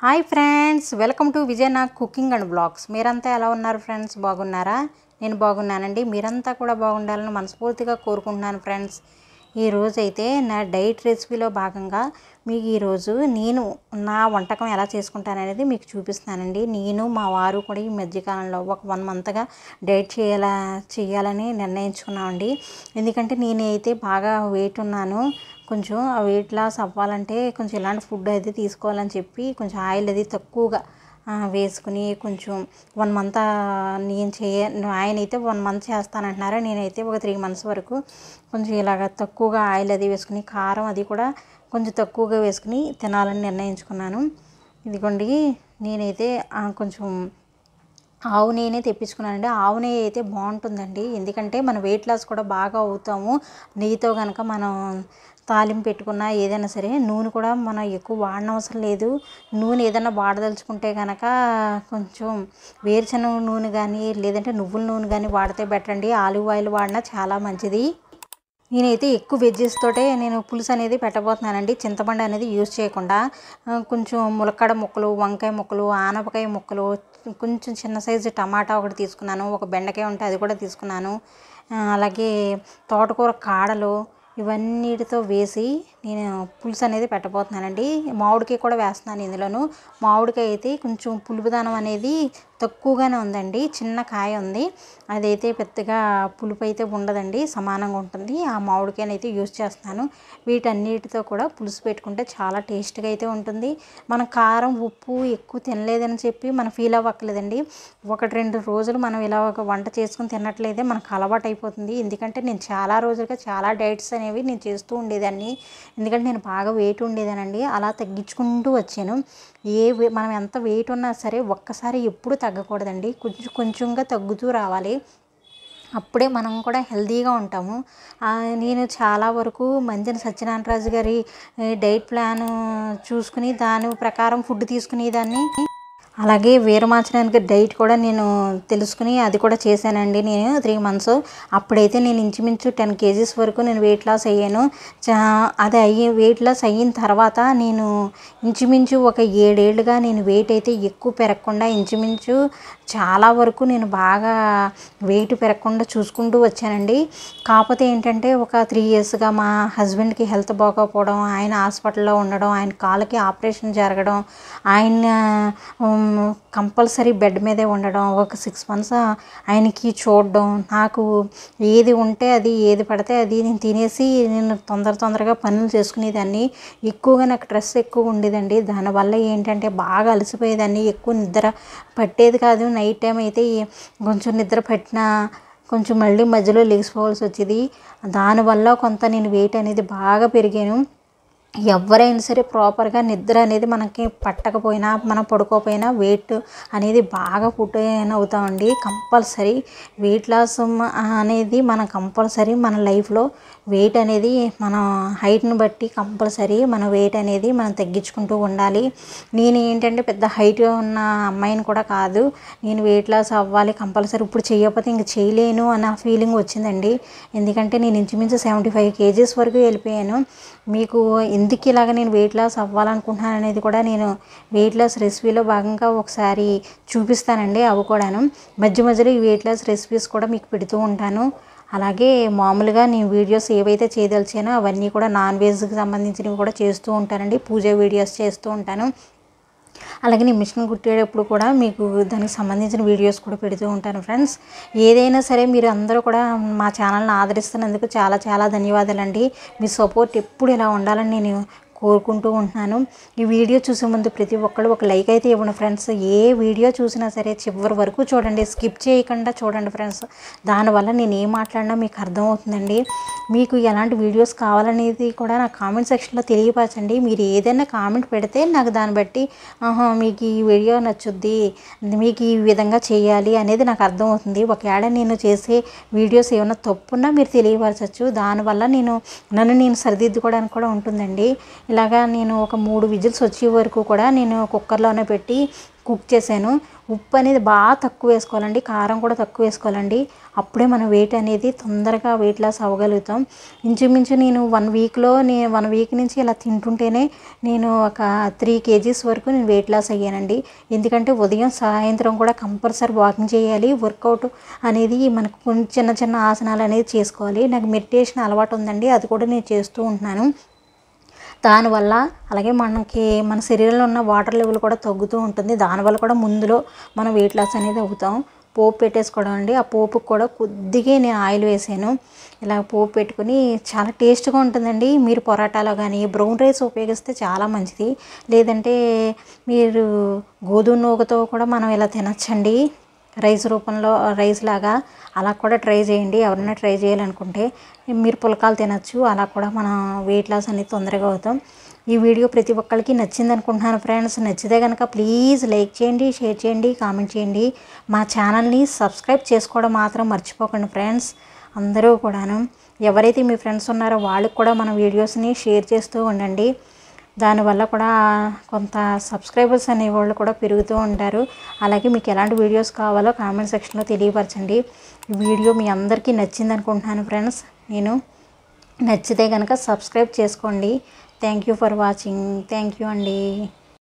Hi friends, welcome to Vijayana cooking and blogs. మీరంతా ఎలా ఉన్నారు ఫ్రెండ్స్? బాగున్నారా? నేను బాగున్నానండి. మీరంతా కూడా బాగుండాలని మనస్ఫూర్తిగా కోరుకుంటున్నాను ఫ్రెండ్స్. ఈరోజు అయితే నా డైట్ రెసిపీలో భాగంగా మీకు ఈరోజు నేను నా వంటకం ఎలా చేసుకుంటాననేది మీకు చూపిస్తానండి. నేను మా వారు కూడా ఈ మధ్యకాలంలో ఒక 1 మంత్గా డైట్ చేయాలని నిర్ణయించుకున్నామండి. ఎందుకంటే నేనైతే బాగా వెయిట్ ఉన్నాను. కొంచెం ఆ వెయిట్ లాస్ అవ్వాలంటే కొంచెం ఇలాంటి ఫుడ్ అయితే తీసుకోవాలని చెప్పి కొంచెం ఆయిల్ అది తక్కువగా వేసుకుని కొంచెం 1 మంత్ ఆయన అయితే 1 మంత్ చేస్తానంటున్నారు. నేనైతే ఒక 3 మంత్స్ వరకు కొంచెం ఇలాగ తక్కువగా ఆయిల్ అది వేసుకుని కారం అది కూడా కొంచెం తక్కువగా వేసుకుని తినాలని నిర్ణయించుకున్నాను. ఇదిగోండి, నేనైతే కొంచెం ఆవు నెయ్యినే తెప్పించుకున్నానండి. ఆవు నెయ్యి అయితే బాగుంటుందండి. ఎందుకంటే మన వెయిట్ లాస్ కూడా బాగా అవుతాము నెయ్యితో కనుక మనం తాలింపు పెట్టుకున్నా ఏదైనా సరే. నూనె కూడా మనం ఎక్కువ వాడనవసరం లేదు. నూనె ఏదైనా వాడదలుచుకుంటే కనుక కొంచెం వేరుశనగ నూనె కానీ లేదంటే నువ్వుల నూనె కానీ వాడితే బెటర్ అండి. ఆలివ్ ఆయిల్ వాడినా చాలా మంచిది. నేనైతే ఎక్కువ వెజ్జెస్ తోటే నేను పులుసు అనేది పెట్టబోతున్నానండి. చింతపండు అనేది యూజ్ చేయకుండా కొంచెం ములక్కాడ ముక్కలు, వంకాయ ముక్కలు, ఆనపకాయ ముక్కలు, కొంచెం చిన్న సైజు టమాటా ఒకటి తీసుకున్నాను. ఒక బెండకాయ ఉంటే అది కూడా తీసుకున్నాను. అలాగే తోటకూర కాడలు ఇవన్నిటితో వేసి నేను పులుసు అనేది పెట్టబోతున్నానండి. మామిడికాయ కూడా వేస్తున్నాను ఇందులోను. మామిడికాయ అయితే కొంచెం పులుపుదనం అనేది తక్కువగానే ఉందండి. చిన్న కాయ ఉంది, అదైతే పెద్దగా పులుపు అయితే ఉండదండి, సమానంగా ఉంటుంది. ఆ మామిడికాయని అయితే యూజ్ చేస్తున్నాను. వీటన్నిటితో కూడా పులుసు పెట్టుకుంటే చాలా టేస్ట్గా అయితే ఉంటుంది. మనం కారం ఉప్పు ఎక్కువ తినలేదని చెప్పి మనం ఫీల్ అవ్వక్కర్లేదండి. 1-2 రోజులు మనం ఇలా ఒక వంట చేసుకుని తిన్నట్లయితే మనకు అలవాటు అయిపోతుంది. ఎందుకంటే నేను చాలా రోజులుగా చాలా డైట్స్ అనేవి నేను చేస్తూ ఉండేదాన్ని. ఎందుకంటే నేను బాగా వెయిట్ ఉండేదానండి. అలా తగ్గించుకుంటూ వచ్చాను. మనం ఎంత వెయిట్ ఉన్నా సరే ఒక్కసారి ఎప్పుడు తగ్గకూడదండి. కొంచెం కొంచెంగా తగ్గుతూ రావాలి. అప్పుడే మనం కూడా హెల్తీగా ఉంటాము. నేను చాలా వరకు మంజన సత్యనారాయణరాజు గారి డైట్ ప్లాన్ చూసుకుని దాని ప్రకారం ఫుడ్ తీసుకునేదాన్ని. అలాగే వీరమాచడానికి డైట్ కూడా నేను తెలుసుకుని అది కూడా చేశానండి. నేను 3 మంత్స్ అప్పుడైతే నేను ఇంచుమించు 10 kgs వరకు నేను వెయిట్ లాస్ అయ్యాను. అది వెయిట్ లాస్ అయిన తర్వాత నేను ఇంచుమించు ఒక 7 ఏళ్ళుగా నేను వెయిట్ అయితే ఎక్కువ పెరగకుండా ఇంచుమించు చాలా వరకు నేను బాగా వెయిట్ పెరగకుండా చూసుకుంటూ వచ్చానండి. కాకపోతే ఏంటంటే ఒక 3 ఇయర్స్గా మా హస్బెండ్కి హెల్త్ బాగోకపోవడం, ఆయన హాస్పిటల్లో ఉండడం, ఆయన కాళ్ళకి ఆపరేషన్ జరగడం, ఆయన కంపల్సరీ బెడ్ మీదే ఉండడం, ఒక 6 months ఆయనకి చూడడం, నాకు ఏది ఉంటే అది ఏది పడితే అది నేను తినేసి నేను తొందరగా పనులు చేసుకునేదాన్ని. ఎక్కువగా నాకు స్ట్రెస్ ఎక్కువ ఉండేదండి. దానివల్ల ఏంటంటే బాగా అలసిపోయేదాన్ని. ఎక్కువ నిద్ర పట్టేది కాదు. నైట్ టైం అయితే కొంచెం నిద్ర పట్టినా కొంచెం మళ్ళీ మధ్యలో లెగిసిపోవాల్సి వచ్చేది. దానివల్ల కొంత నేను వెయిట్ అనేది బాగా పెరిగాను. ఎవరైనా సరే ప్రాపర్గా నిద్ర అనేది మనకి పట్టకపోయినా మనం పడుకోకపోయినా వెయిట్ అనేది బాగా పుట్ అవుతామండి. కంపల్సరీ వెయిట్ లాస్ అనేది మనం కంపల్సరీ మన లైఫ్లో వెయిట్ అనేది మన హైట్ని బట్టి కంపల్సరీ మన వెయిట్ అనేది మనం తగ్గించుకుంటూ ఉండాలి. నేను ఏంటంటే పెద్ద హైట్ ఉన్న అమ్మాయిని కూడా కాదు. నేను వెయిట్ లాస్ అవ్వాలి కంపల్సరీ, ఇప్పుడు చేయకపోతే ఇంక చేయలేను అన్న ఫీలింగ్ వచ్చిందండి. ఎందుకంటే నేను ఇంచుమించు 75 kgs వరకు వెళ్ళిపోయాను. మీకు ఎందుకు ఇలాగ నేను వెయిట్ లాస్ అవ్వాలనుకుంటున్నాను అనేది కూడా నేను వెయిట్ లాస్ రెసిపీలో భాగంగా ఒకసారి చూపిస్తానండి. అవి కూడాను మధ్యలో ఈ వెయిట్ లాస్ రెసిపీస్ కూడా మీకు పెడుతూ ఉంటాను. అలాగే మామూలుగా నేను వీడియోస్ ఏవైతే చేయదలిచానో అవన్నీ కూడా నాన్ వెజ్కి సంబంధించినవి కూడా చేస్తూ ఉంటానండి. పూజ వీడియోస్ చేస్తూ ఉంటాను. అలాగే నేను మిషన్ కుట్టేటప్పుడు కూడా మీకు దానికి సంబంధించిన వీడియోస్ కూడా పెడుతూ ఉంటాను ఫ్రెండ్స్. ఏదైనా సరే మీరు అందరూ కూడా మా ఛానల్ని ఆదరిస్తున్నందుకు చాలా చాలా ధన్యవాదాలండి. మీ సపోర్ట్ ఎప్పుడు ఇలా ఉండాలని నేను కోరుకుంటూ ఉంటున్నాను. ఈ వీడియో చూసే ముందు ప్రతి ఒక్కళ్ళు ఒక లైక్ అయితే ఇవ్వండి ఫ్రెండ్స్. ఏ వీడియో చూసినా సరే చివరి వరకు చూడండి, స్కిప్ చేయకుండా చూడండి ఫ్రెండ్స్. దానివల్ల నేను ఏం మాట్లాడినా మీకు అర్థమవుతుందండి. మీకు ఎలాంటి వీడియోస్ కావాలనేది కూడా నా కామెంట్ సెక్షన్లో తెలియపరచండి. మీరు ఏదైనా కామెంట్ పెడితే నాకు దాన్ని బట్టి మీకు ఈ వీడియో నచ్చుద్ది, మీకు ఈ విధంగా చేయాలి అనేది నాకు అర్థమవుతుంది. ఒకవేళ నేను చేసే వీడియోస్ ఏమైనా తప్పున్నా మీరు తెలియపరచచ్చు. దానివల్ల నన్ను నేను సరిదిద్దుకోవడానికి కూడా ఉంటుందండి. ఇలాగా నేను ఒక 3 విజిల్స్ వచ్చే వరకు కూడా నేను కుక్కర్లోనే పెట్టి కుక్ చేశాను. ఉప్పు అనేది బాగా తక్కువ వేసుకోవాలండి, కారం కూడా తక్కువ వేసుకోవాలండి. అప్పుడే మనం వెయిట్ అనేది తొందరగా వెయిట్ లాస్ అవ్వగలుగుతాం. ఇంచుమించు నేను 1 వీక్ నుంచి ఇలా తింటుంటేనే నేను ఒక 3 kgs వరకు నేను వెయిట్ లాస్ అయ్యానండి. ఎందుకంటే ఉదయం సాయంత్రం కూడా కంపల్సరీ వాకింగ్ చేయాలి, వర్కౌట్ అనేది మనకు కొన్ని చిన్న చిన్న ఆసనాలు అనేది చేసుకోవాలి. నాకు మెడిటేషన్ అలవాటు ఉందండి, అది కూడా నేను చేస్తూ ఉంటున్నాను. దానివల్ల అలాగే మన శరీరంలో ఉన్న వాటర్ లెవెల్ కూడా తగ్గుతూ ఉంటుంది. దానివల్ల కూడా ముందులో మనం వెయిట్ లాస్ అనేది అవుతాం. పోపు పెట్టేసుకోవడం అండి. ఆ పోపుకు కూడా కొద్దిగా నేను ఆయిల్ వేసాను. ఇలా పోపు పెట్టుకుని చాలా టేస్ట్గా ఉంటుందండి. మీరు పొరాటాలో కానీ బ్రౌన్ రైస్ ఉపయోగిస్తే చాలా మంచిది. లేదంటే మీరు గోధుమ నూకతో కూడా మనం ఇలా తినచ్చండి, రైస్ రూపంలో, రైస్ లాగా. అలా కూడా ట్రై చేయండి. ఎవరైనా ట్రై చేయాలనుకుంటే మీరు పుల్కాలు తినచ్చు. అలా కూడా మనం వెయిట్ లాస్ అనేది తొందరగా అవుతాం. ఈ వీడియో ప్రతి ఒక్కరికి నచ్చింది అనుకుంటున్నాను ఫ్రెండ్స్. నచ్చితే కనుక ప్లీజ్ లైక్ చేయండి, షేర్ చేయండి, కామెంట్ చేయండి. మా ఛానల్ని సబ్స్క్రైబ్ చేసుకోవడం మాత్రం మర్చిపోకండి ఫ్రెండ్స్. అందరూ కూడాను ఎవరైతే మీ ఫ్రెండ్స్ ఉన్నారో వాళ్ళకి కూడా మన వీడియోస్ని షేర్ చేస్తూ ఉండండి. దానివల్ల కూడా కొంత సబ్స్క్రైబర్స్ అనేవాళ్ళు కూడా పెరుగుతూ ఉంటారు. అలాగే మీకు ఎలాంటి వీడియోస్ కావాలో కామెంట్ సెక్షన్లో తెలియపరచండి. ఈ వీడియో మీ అందరికీ నచ్చింది అనుకుంటున్నాను ఫ్రెండ్స్. నచ్చితే కనుక సబ్స్క్రైబ్ చేసుకోండి. Thank you for watching. Thank you అండి.